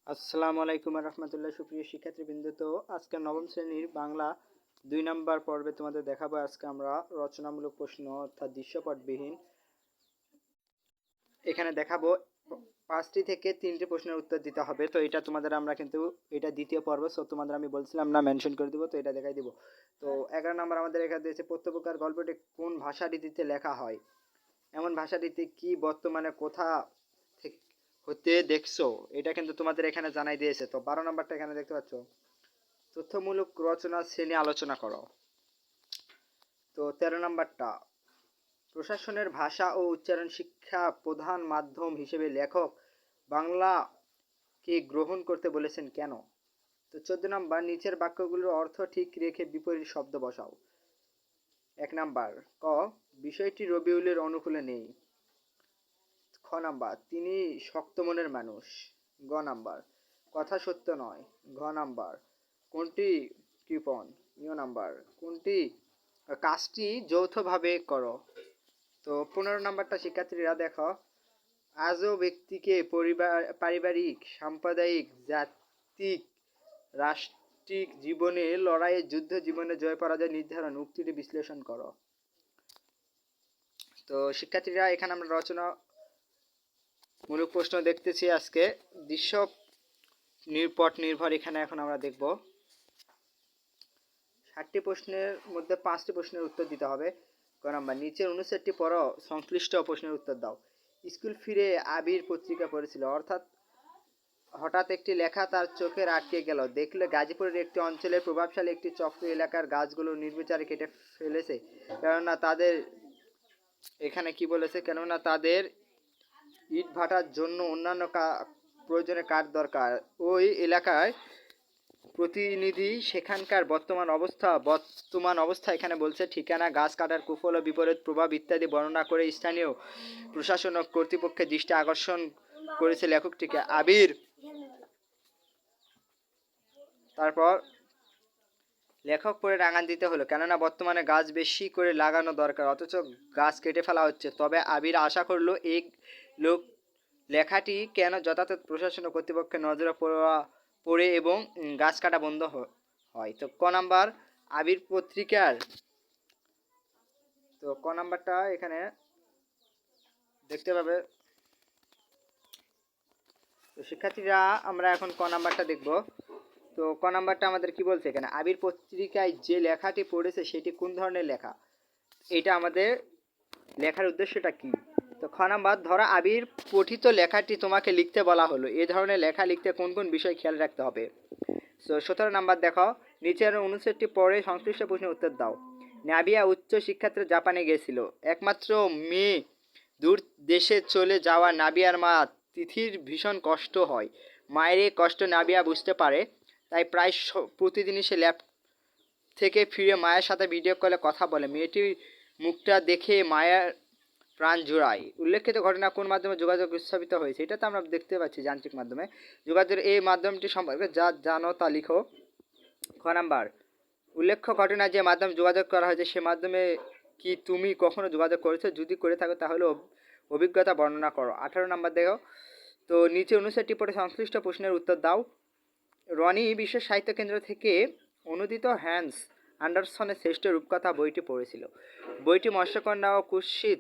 আসসালামু আলাইকুম রহমতুল্লাহ। সুপ্রিয় শিক্ষার্থীবৃন্দ, তো আজকে নবম শ্রেণীর বাংলা 2 নম্বর পর্বে তোমাদের দেখাবো। আজকে আমরা রচনামূলক প্রশ্ন অর্থাৎ দৃশ্যপটবিহীন এখানে দেখাবো। 5টি থেকে 3টি প্রশ্নের উত্তর দিতে হবে। তো এটা তোমাদের আমরা কিন্তু এটা দ্বিতীয় পর্ব, সো তোমাদের আমি বলছিলাম না মেনশন করে দিব, তো এটা দেখাই দিব। তো 11 নম্বর আমাদের এখানে দিয়েছে, প্রত্যেককার গল্পটি কোন ভাষা রীতিতে লেখা হয়, এমন ভাষা রীতি কি বর্তমানে কোথা থেকে হতে দেখছো, এটা কিন্তু তোমাদের এখানে জানাই দিয়েছে। তো 12 নম্বরটা এখানে দেখতে পাচ্ছ, তথ্যমূলক রচনা শ্রেণী আলোচনা করো। তো 13 নম্বরটা, প্রশাসনের ভাষা ও উচ্চারণ শিক্ষা প্রধান মাধ্যম হিসেবে লেখক বাংলাকে গ্রহণ করতে বলেছেন কেন। তো 14 নম্বর, নিচের বাক্যগুলোর অর্থ ঠিক রেখে বিপরীত শব্দ বসাও। 1 নম্বর, ক, বিষয়টি রবিউলের অনুকূলে নেই। খ নাম্বার, তিনি শক্ত মনের মানুষ। গ নাম্বার, কথা সত্য নয়। ঘ নাম্বার, কোনটি কৃপণ। ঞ নাম্বার, কোনটি কাজটি যৌথভাবে করো। তো 15 নম্বরটা শিক্ষার্থীরা দেখো, আজও ব্যক্তিকে পারিবারিক, সাম্প্রদায়িক, জাতিক, রাষ্ট্রিক জীবনে লড়াইয়ে যুদ্ধ জীবনে জয় পরাজয় নির্ধারণ উক্তিটি বিশ্লেষণ করো। তো শিক্ষার্থীরা এখানে আমরা রচনা মূলক প্রশ্ন দেখতেছি। আজকে দৃশ্য নির্পট নির্ভর এখানে এখন আমরা দেখব। 60টি প্রশ্নের মধ্যে 5টি প্রশ্নের উত্তর দিতে হবে। ক নাম্বার, নিচের অনুচ্ছেদটি পড়ো, সংশ্লিষ্ট প্রশ্নের উত্তর দাও। স্কুল ফিরে আবির পত্রিকা পড়েছিল, অর্থাৎ হঠাৎ একটি লেখা তার চোখের আটকে গেল। দেখলে গাজীপুরের একটি অঞ্চলের প্রভাবশালী একটি চক্র এলাকার গাছগুলো নির্বিচারে কেটে ফেলেছে, কেননা তাদের এখানে কি বলেছে, কেননা তাদের ইট ভাটার জন্য অন্যান্য প্রয়োজনে কাঠ দরকার। ওই এলাকায় প্রতিনিধি সেখানকার বর্তমান অবস্থা এখানে বলছে ঠিকানা, গাছ কাটার কুফল ও বিপরীত প্রভাব ইত্যাদি বর্ণনা করে স্থানীয় প্রশাসন ও কর্তৃপক্ষের দৃষ্টি আকর্ষণ করেছে লেখকটিকে। আবির তারপর লেখক পড়ে রাঙান দিতে হলো, কেননা বর্তমানে গাছ বেশি করে লাগানো দরকার, অথচ গাছ কেটে ফেলা হচ্ছে। তবে আবির আশা করলো এই লোক লেখাটি কেন যথাযথ প্রশাসন ও কর্তৃপক্ষের নজরে পড়ে এবং গাছ কাটা বন্ধ হয়। তো ক নাম্বার, আবির পত্রিকার, তো ক নাম্বারটা এখানে দেখতে পাবে। তো শিক্ষার্থীরা আমরা এখন ক নাম্বারটা দেখব। তো ক নাম্বারটা আমাদের কি বলছে, এখানে আবির পত্রিকায় যে লেখাটি পড়েছে সেটি কোন ধরনের লেখা, এটা আমাদের লেখার উদ্দেশ্যটা কি। তো খ নাম্বার, ধরো আবির পঠিত লেখাটি তোমাকে লিখতে বলা হলো, এই ধরনের লেখা লিখতে কোন কোন বিষয় খেয়াল রাখতে হবে। তো 17 নাম্বার দেখো, নিচের অনুচ্ছেদটি পড়ে সংশ্লিষ্ট প্রশ্নের উত্তর দাও। নাবিয়া উচ্চ শিক্ষার্থী জাপানে গিয়েছিল, একমাত্র মেয়ে, দূর দেশে চলে যাওয়া নাবিয়ার মা তিথির ভীষণ কষ্ট হয়। মায়ের এই কষ্ট নাবিয়া বুঝতে পারে, তাই প্রায় প্রতিদিনই সে ল্যাব থেকে ফিরে মায়ের সাথে ভিডিও কলে কথা বলে। মেয়েটির মুখটা দেখে মায়ের প্রাণ জোড়ায়। উল্লেখিত ঘটনা কোন মাধ্যমে যোগাযোগ স্থাপিত হয়েছে, এটা তো আমরা দেখতে পাচ্ছি যান্ত্রিক মাধ্যমে। যোগাযোগের এই মাধ্যমটি সম্পর্কে যা জানো তা লিখো। খ নাম্বার, উল্লেখ্য ঘটনা যে মাধ্যমে যোগাযোগ করা হয়েছে সে মাধ্যমে কি তুমি কখনো যোগাযোগ করেছো, যদি করে থাকো তাহলে অভিজ্ঞতা বর্ণনা করো। 18 নাম্বার দেখো, তো নিচে অনুচ্ছেদটি পড়ে সংশ্লিষ্ট প্রশ্নের উত্তর দাও। রনি বিশ্ব সাহিত্য কেন্দ্র থেকে অনুদিত হ্যান্স অ্যান্ডারসনের শ্রেষ্ঠ রূপকথা বইটি পড়েছিল। বইটি মৎস্যকন্যা ও কুৎসিত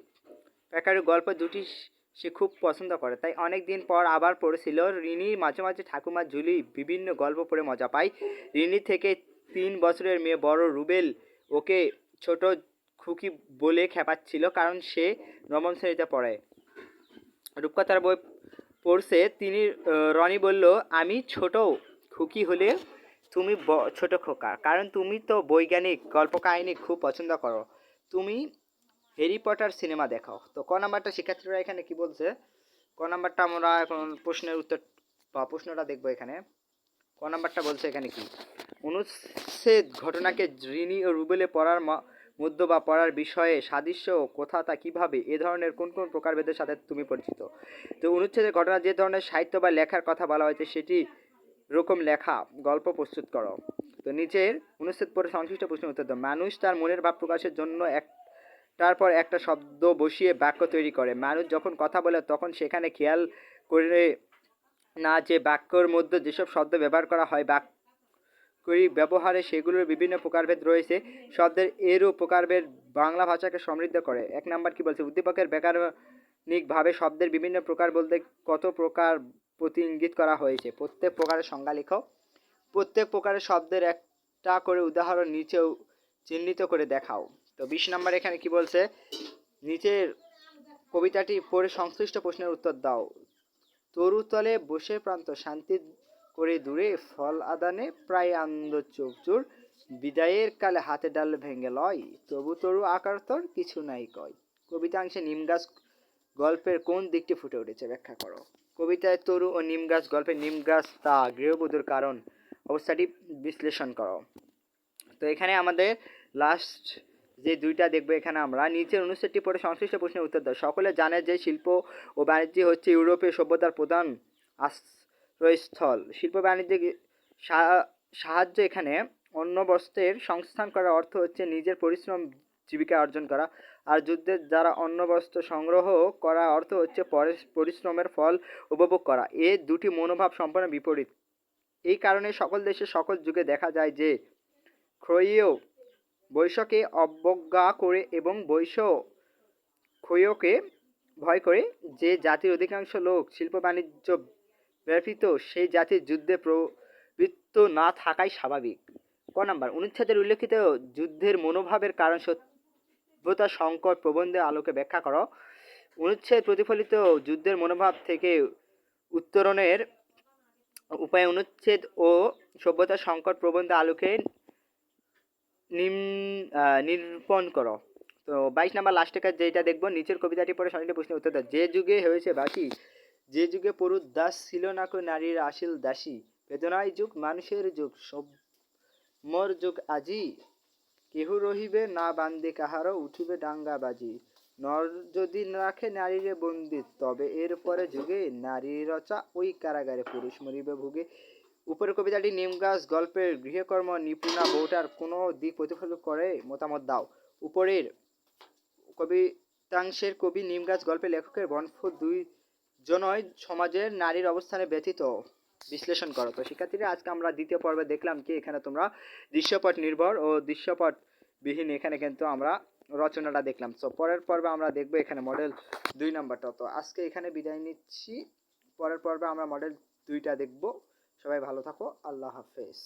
প্যাকারের গল্প দুটি সে খুব পছন্দ করে, তাই অনেক দিন পর আবার পড়েছিল। রিনি মাঝে মাঝে ঠাকুমা ঝুলি বিভিন্ন গল্প পড়ে মজা পায়। রিনি থেকে 3 বছরের মেয়ে বড় রুবেল ওকে ছোট খুকি বলে খেপাচ্ছিল, কারণ সে নবম শ্রেণীতে পড়ে। রূপকথার বই পড়ছে তিনি। রনি বলল, আমি ছোট খুকি হলে তুমি ছোট খোকা, কারণ তুমি তো বৈজ্ঞানিক গল্প কাহিনী খুব পছন্দ করো, তুমি হ্যারি পটার সিনেমা দেখাও। তো ক নাম্বারটা শিক্ষার্থীরা এখানে কি বলছে, ক নাম্বারটা আমরা এখন প্রশ্নের উত্তর বা প্রশ্নটা দেখবো। এখানে ক নাম্বারটা বলছে এখানে কি, অনুচ্ছেদ ঘটনাকে রিনি ও রুবেলে পড়ার মধ্য বা পড়ার বিষয়ে সাদৃশ্য কোথা তা কিভাবে, এ ধরনের কোন কোন প্রকারভেদের সাথে তুমি পরিচিত। তো অনুচ্ছেদের ঘটনা যে ধরনের সাহিত্য বা লেখার কথা বলা হয়েছে সেটি রকম লেখা গল্প প্রস্তুত করো। তো নিচের অনুচ্ছেদ পড়ে সংশ্লিষ্ট প্রশ্নের উত্তর দাও। মানুষ তার মনের ভাব প্রকাশের জন্য তারপর একটা শব্দ বসিয়ে বাক্য তৈরি করে। মানুষ যখন কথা বলে তখন সেখানে খেয়াল করে না যে বাক্যর মধ্যে যেসব শব্দ ব্যবহার করা হয় বাক্যিক ব্যবহারে সেগুলোর বিভিন্ন প্রকারভেদ রয়েছে। শব্দের এরূপ প্রকারভেদ বাংলা ভাষাকে সমৃদ্ধ করে। 1 নাম্বার কি বলছে, উদ্দীপকের ব্যাকরণিকভাবে শব্দের বিভিন্ন প্রকার বলতে কত প্রকার প্রতি ইঙ্গিত করা হয়েছে। প্রত্যেক প্রকারের সংজ্ঞা লিখো। প্রত্যেক প্রকারের শব্দের একটা করে উদাহরণ নিচেও চিহ্নিত করে দেখাও। তো 20 নাম্বার এখানে কি বলছে, নিচের কবিতাটি পড়ে সংশ্লিষ্ট প্রশ্নের উত্তর দাও। তরুতলে বসে প্রান্ত শান্তি করে দূরে ফল আদানে প্রায় আনন্দ চোখচুর বিদায়ের কালে হাতে ডাল ভেঙে লয় তবু তরু আকার তোর কিছু নাই কয়। কবিতাংশে নিম গাছ গল্পের কোন দিকটি ফুটে উঠেছে ব্যাখ্যা করো। কবিতায় তরু ও নিম গাছ গল্পে নিম গাছ তা গৃহবধূর কারণ অবস্থাটি বিশ্লেষণ করো। তো এখানে আমাদের লাস্ট যে দুইটা দেখবো, এখানে আমরা নিচের অনুচ্ছেদটি পড়ে সংশ্লিষ্ট প্রশ্নের উত্তর দাও। সকলে জানে যে শিল্প ও বাণিজ্য হচ্ছে ইউরোপীয় সভ্যতার প্রধান আশ্রয়স্থল। শিল্প বাণিজ্যিক সাহায্য এখানে অন্য বস্ত্রের সংস্থান করার অর্থ হচ্ছে নিজের পরিশ্রম জীবিকা অর্জন করা, আর যুদ্ধের দ্বারা অন্য বস্ত্র সংগ্রহ করা অর্থ হচ্ছে পরিশ্রমের ফল উপভোগ করা। এ দুটি মনোভাব সম্পূর্ণ বিপরীত। এই কারণে সকল দেশে সকল যুগে দেখা যায় যে ক্রয়ীয় বৈশ্যকে অবজ্ঞা করে এবং বৈশ্য ক্ষয়কে ভয় করে। যে জাতির অধিকাংশ লোক শিল্প বাণিজ্য ব্যতীত সেই জাতির যুদ্ধে প্রবৃত্ত না থাকাই স্বাভাবিক। ক নাম্বার, অনুচ্ছেদের উল্লেখিত যুদ্ধের মনোভাবের কারণ সভ্যতা সংকট প্রবন্ধে আলোকে ব্যাখ্যা করো। অনুচ্ছেদ প্রতিফলিত যুদ্ধের মনোভাব থেকে উত্তরণের উপায় অনুচ্ছেদ ও সভ্যতা সংকট প্রবন্ধে আলোকে নিরূপণ করো। তো 22 নাম্বার লাস্ট কাজ যেটা দেখবো, নিচের কবিতাটি পড়ে সঠিক প্রশ্নের উত্তর দাও। যে যুগে হয়েছে বাসী, যে যুগে পুরুষ দাস ছিল না কো নারীর আসিল দাসী, বেদনায় যুগ মানুষের যুগ মোর যুগ আজি, কেহ রহিবে না বান্ধে কাহারও উঠিবে ডাঙ্গা বাজি, নর যদি রাখে নারীরে বন্দি তবে এর পরে যুগে নারী রচা ওই কারাগারে পুরুষ মরিবে ভুগে। উপরের কবিতাটি নিম গাছ গল্পের গৃহকর্ম নিপুণা বউটার কোনো দিক প্রতিফলিত করে মতামত দাও। উপরের কবিতাংশের কবি নিম গাছ গল্পের লেখকের বনফুল দুই জনই সমাজের নারীর অবস্থানে ব্যতীত বিশ্লেষণ করো। তো শিক্ষার্থীরা আজকে আমরা দ্বিতীয় পর্বে দেখলাম কি এখানে তোমরা দৃশ্যপট নির্ভর ও দৃশ্যপট বিহীন এখানে কিন্তু আমরা রচনাটা দেখলাম। তো পরের পর্বে আমরা দেখবো এখানে মডেল 2 নাম্বারটা। তো আজকে এখানে বিদায় নিচ্ছি, পরের পর্বে আমরা মডেল 2টা দেখবো। সবাই ভালো থাকো, আল্লাহ হাফেজ।